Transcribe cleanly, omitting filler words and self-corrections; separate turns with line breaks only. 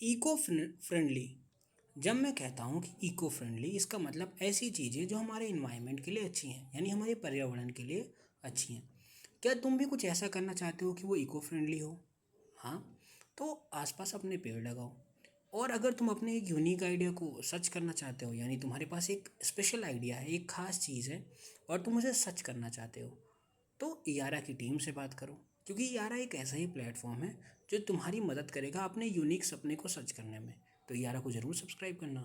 Eco friendly. जब मैं कहता हूँ कि इको फ्रेंडली, इसका मतलब ऐसी चीज़ें जो हमारे इन्वायरमेंट के लिए अच्छी हैं, यानी हमारे पर्यावरण के लिए अच्छी हैं। क्या तुम भी कुछ ऐसा करना चाहते हो कि वो इको फ्रेंडली हो? हाँ, तो आसपास अपने पेड़ लगाओ। और अगर तुम अपने एक यूनिक आइडिया को सर्च करना चाहते हो, यानी तुम्हारे पास एक स्पेशल आइडिया है, एक खास चीज़ है और तुम उसे सर्च करना चाहते हो, तो यारा की टीम से बात करो। क्योंकि यारा एक ऐसा ही प्लेटफॉर्म है जो तुम्हारी मदद करेगा अपने यूनिक सपने को सर्च करने में। तो यारा को ज़रूर सब्सक्राइब करना।